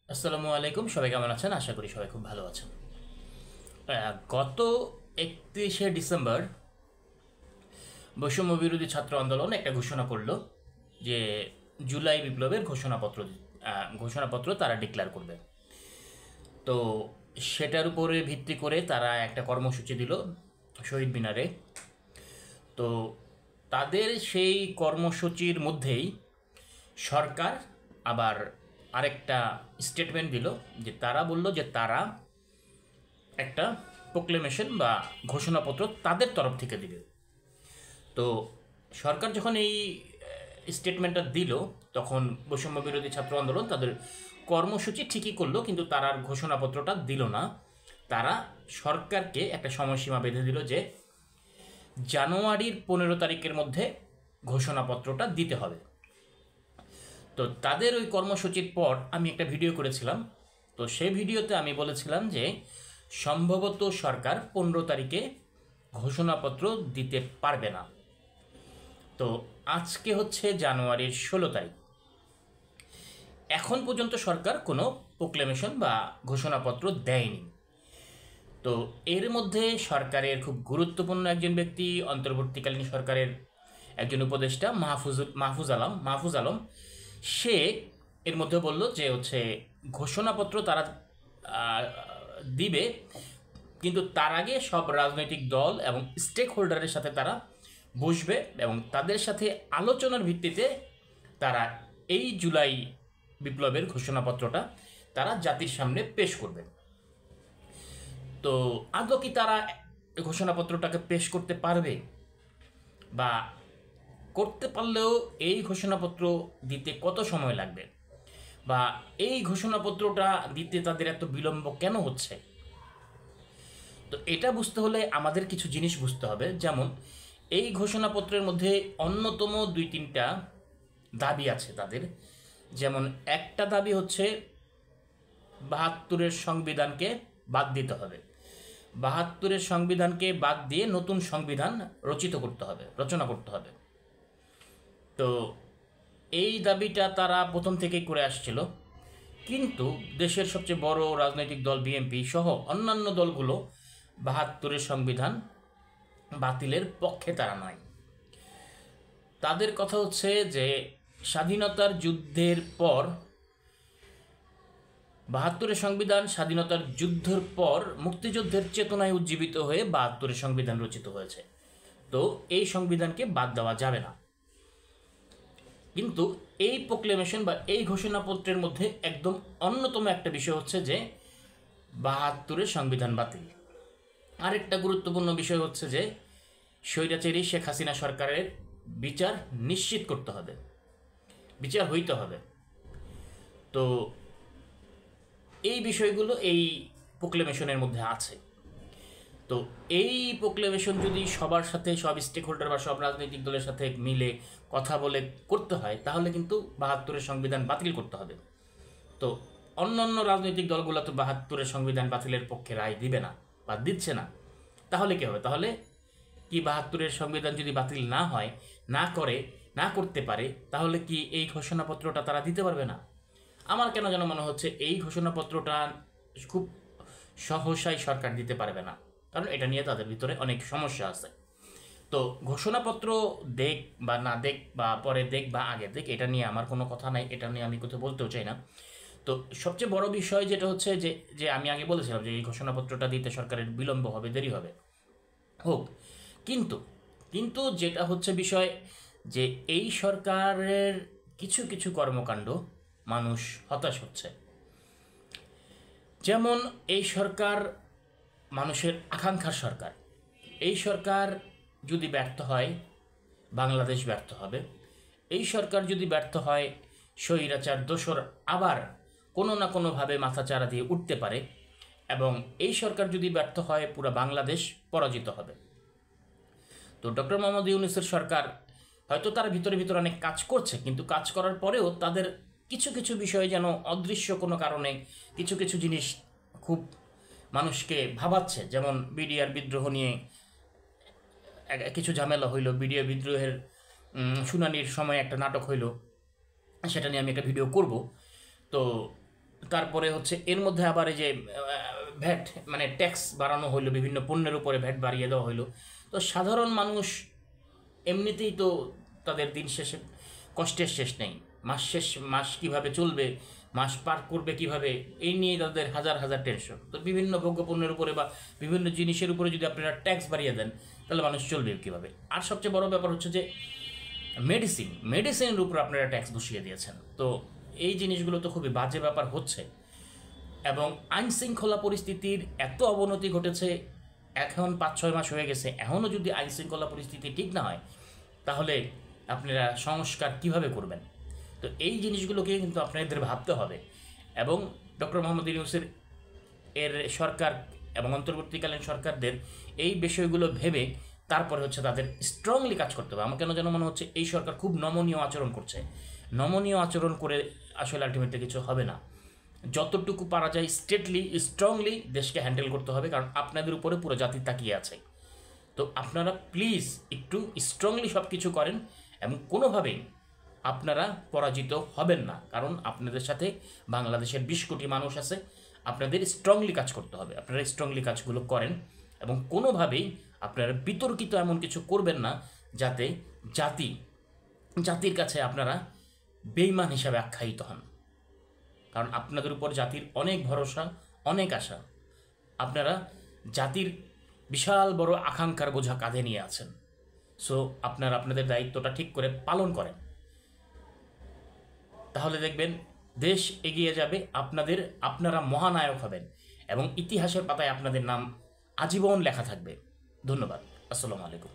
আসসালামু আলাইকুম, সবাই কেমন আছেন? আশা করি সবাই খুব ভালো আছেন। গত 31শে ডিসেম্বর বৈষম্য বিরোধী ছাত্র আন্দোলন একটা ঘোষণা করলো যে জুলাই বিপ্লবের ঘোষণাপত্র তারা ডিক্লেয়ার করবে। তো সেটার উপরে ভিত্তি করে তারা একটা কর্মসূচি দিল শহীদ মিনারে। তো তাদের সেই কর্মসূচির মধ্যেই সরকার আবার আরেকটা স্টেটমেন্ট দিল যে তারা বলল যে তারা একটা প্রোক্লেমেশন বা ঘোষণাপত্র তাদের তরফ থেকে দিবে। তো সরকার যখন এই স্টেটমেন্টটা দিল তখন বৈষম্য বিরোধী ছাত্র আন্দোলন তাদের কর্মসূচি ঠিকই করলো, কিন্তু তারা আর ঘোষণাপত্রটা দিল না। তারা সরকারকে একটা সময়সীমা বেঁধে দিল যে জানুয়ারির 15 তারিখের মধ্যে ঘোষণাপত্রটা দিতে হবে। তো তাদের ওই কর্মসূচির পর আমি একটা ভিডিও করেছিলাম। তো সেই ভিডিওতে আমি বলেছিলাম যে সম্ভবত সরকার 15 তারিখে ঘোষণাপত্র দিতে পারবে না। তো আজকে হচ্ছে জানুয়ারির 16 তারিখ, এখন পর্যন্ত সরকার কোনো প্রোক্লেমেশন বা ঘোষণাপত্র দেয়নি। তো এর মধ্যে সরকারের খুব গুরুত্বপূর্ণ একজন ব্যক্তি, অন্তর্বর্তীকালীন সরকারের একজন উপদেষ্টা মাহফুজ আলম, সে এর মধ্যে বলল যে হচ্ছে ঘোষণাপত্র তারা আহ, দিবে, কিন্তু তার আগে সব রাজনৈতিক দল এবং স্টেক হোল্ডারের সাথে তারা বসবে এবং তাদের সাথে আলোচনার ভিত্তিতে তারা এই জুলাই বিপ্লবের ঘোষণাপত্রটা তারা জাতির সামনে পেশ করবে। তো আদৌ কি তারা ঘোষণাপত্রটাকে পেশ করতে পারবে, বা করতে পারলেও এই ঘোষণাপত্র দিতে কত সময় লাগবে, বা এই ঘোষণাপত্রটা দিতে তাদের এত বিলম্ব কেন হচ্ছে? তো এটা বুঝতে হলে আমাদের কিছু জিনিস বুঝতে হবে। যেমন এই ঘোষণাপত্রের মধ্যে অন্যতম 2-3টা দাবি আছে তাদের। যেমন একটা দাবি হচ্ছে 72-এর সংবিধানকে বাদ দিতে হবে, 72-এর সংবিধানকে বাদ দিয়ে নতুন সংবিধান রচনা করতে হবে। তো এই দাবিটা তারা প্রথম থেকেই করে আসছিল, কিন্তু দেশের সবচেয়ে বড় রাজনৈতিক দল বিএনপি সহ অন্যান্য দলগুলো 72-এর সংবিধান বাতিলের পক্ষে তারা নয়। তাদের কথা হচ্ছে যে স্বাধীনতার যুদ্ধের পর 72-এর সংবিধান স্বাধীনতার যুদ্ধের পর মুক্তিযুদ্ধের চেতনায় উজ্জীবিত হয়ে 72-এর সংবিধান রচিত হয়েছে। তো এই সংবিধানকে বাদ দেওয়া যাবে না। কিন্তু এই প্রোক্লেমেশন বা এই ঘোষণাপত্রের মধ্যে একদম অন্যতম একটা বিষয় হচ্ছে যে 72-এর সংবিধান বাতিল। আরেকটা গুরুত্বপূর্ণ বিষয় হচ্ছে যে স্বৈরাচারী শেখ হাসিনা সরকারের বিচার নিশ্চিত করতে হবে, বিচার হইতে হবে। তো এই বিষয়গুলো এই প্রোক্লেমেশনের মধ্যে আছে। তো এই প্রোক্লেমেশন যদি সবার সাথে, সব স্টেক হোল্ডার বা সব রাজনৈতিক দলের সাথে মিলে কথা বলে করতে হয়, তাহলে কিন্তু 72-এর সংবিধান বাতিল করতে হবে। তো অন্যান্য রাজনৈতিক দলগুলো তো 72-এর সংবিধান বাতিলের পক্ষে রায় দিবে না বা দিচ্ছে না। তাহলে কি হবে? তাহলে কি 72-এর সংবিধান যদি বাতিল না হয়, না করতে পারে, তাহলে কি এই ঘোষণাপত্রটা তারা দিতে পারবে না? আমার কেন যেন মনে হচ্ছে এই ঘোষণাপত্রটা খুব সহসাই সরকার দিতে পারবে না, কারণ এটা নিয়ে তাদের ভিতরে অনেক সমস্যা আছে। তো ঘোষণাপত্র দেখ বা না দেখ, বা পরে দেখ বা আগে দেখ, এটা নিয়ে আমার কোনো কথা নাই, এটা নিয়ে আমি কোথাও বলতেও চাই না। তো সবচেয়ে বড় বিষয় যেটা হচ্ছে যে যে আমি আগে বলেছিলাম যে এই ঘোষণাপত্রটা দিতে সরকারের বিলম্ব হবে, দেরি হবে, হোক। কিন্তু কিন্তু যেটা হচ্ছে বিষয় যে এই সরকারের কিছু কিছু কর্মকাণ্ড মানুষ হতাশ হচ্ছে। যেমন এই সরকার মানুষের আকাঙ্ক্ষার সরকার। এই সরকার যদি ব্যর্থ হয়, বাংলাদেশ ব্যর্থ হবে। এই সরকার যদি ব্যর্থ হয়, স্বৈরাচার দোসর আবার কোনো না কোনোভাবে মাথাচাড়া দিয়ে উঠতে পারে, এবং এই সরকার যদি ব্যর্থ হয়, পুরো বাংলাদেশ পরাজিত হবে। তো ডক্টর মোহাম্মদ ইউনূসের সরকার হয়তো তার ভিতরে ভিতরে অনেক কাজ করছে, কিন্তু কাজ করার পরেও তাদের কিছু কিছু বিষয় যেন অদৃশ্য কোনো কারণে কিছু কিছু জিনিস খুব মানুষকে ভাবাচ্ছে। যেমন বিডিআর বিদ্রোহ নিয়ে কিছু ঝামেলা হইল, বিডিআর বিদ্রোহের শুনানির সময় একটা নাটক হইল, সেটা নিয়ে আমি একটা ভিডিও করব। তো তারপরে হচ্ছে এর মধ্যে আবার এই যে ভ্যাট মানে ট্যাক্স বাড়ানো হইলো, বিভিন্ন পণ্যের উপরে ভ্যাট বাড়িয়ে দেওয়া হইলো। তো সাধারণ মানুষ এমনিতেই তো তাদের দিন শেষে কষ্টের শেষ নেই, মাস কিভাবে চলবে, মাস পার করবে কিভাবে, এই নিয়ে তাদের হাজার হাজার টেনশন। তো বিভিন্ন ভোগ্যপণ্যের উপরে বা বিভিন্ন জিনিসের উপরে যদি আপনারা ট্যাক্স বাড়িয়ে দেন তাহলে মানুষ চলবে কীভাবে? আর সবচেয়ে বড় ব্যাপার হচ্ছে যে মেডিসিনের উপর আপনারা ট্যাক্স বসিয়ে দিয়েছেন। তো এই জিনিসগুলো তো খুবই বাজে ব্যাপার হচ্ছে। এবং আইন শৃঙ্খলা পরিস্থিতির এত অবনতি ঘটেছে, এখন 5-6 মাস হয়ে গেছে, এখনও যদি আইন শৃঙ্খলা পরিস্থিতি ঠিক না হয় তাহলে আপনারা সংস্কার কিভাবে করবেন? তো এই জিনিসগুলোকে কিন্তু আপনাদের ভাবতে হবে। এবং ডক্টর মোহাম্মদ ইউনূসের সরকার এবং অন্তর্বর্তীকালীন সরকারদের এই বিষয়গুলো ভেবে তারপরে হচ্ছে তাদের স্ট্রংলি কাজ করতে হবে। আমার কেন যেন মনে হচ্ছে এই সরকার খুব নমনীয় আচরণ করছে। নমনীয় আচরণ করে আসলে আলটিমেটলি কিছু হবে না। যতটুকু পারা যায় স্ট্রংলি দেশকে হ্যান্ডেল করতে হবে, কারণ আপনাদের উপরে পুরো জাতি তাকিয়ে আছে। তো আপনারা প্লিজ একটু স্ট্রংলি সব কিছু করেন এবং কোনোভাবেই আপনারা পরাজিত হবেন না, কারণ আপনাদের সাথে বাংলাদেশের 20 কোটি মানুষ আছে। আপনাদের স্ট্রংলি কাজ করতে হবে। আপনারা স্ট্রংলি কাজগুলো করেন এবং কোনোভাবেই আপনারা বিতর্কিত এমন কিছু করবেন না যাতে জাতির কাছে আপনারা বেঈমান হিসাবে আখ্যায়িত হন। কারণ আপনাদের উপর জাতির অনেক ভরসা, অনেক আশা। আপনারা জাতির বিশাল বড় আকাঙ্ক্ষার বোঝা কাঁধে নিয়ে আছেন। সো আপনারা আপনাদের দায়িত্বটা ঠিক করে পালন করেন, তাহলে দেখবেন দেশ এগিয়ে যাবে। আপনারা মহানায়ক হবেন এবং ইতিহাসের পাতায় আপনাদের নাম আজীবন লেখা থাকবে। ধন্যবাদ। আসসালামু আলাইকুম।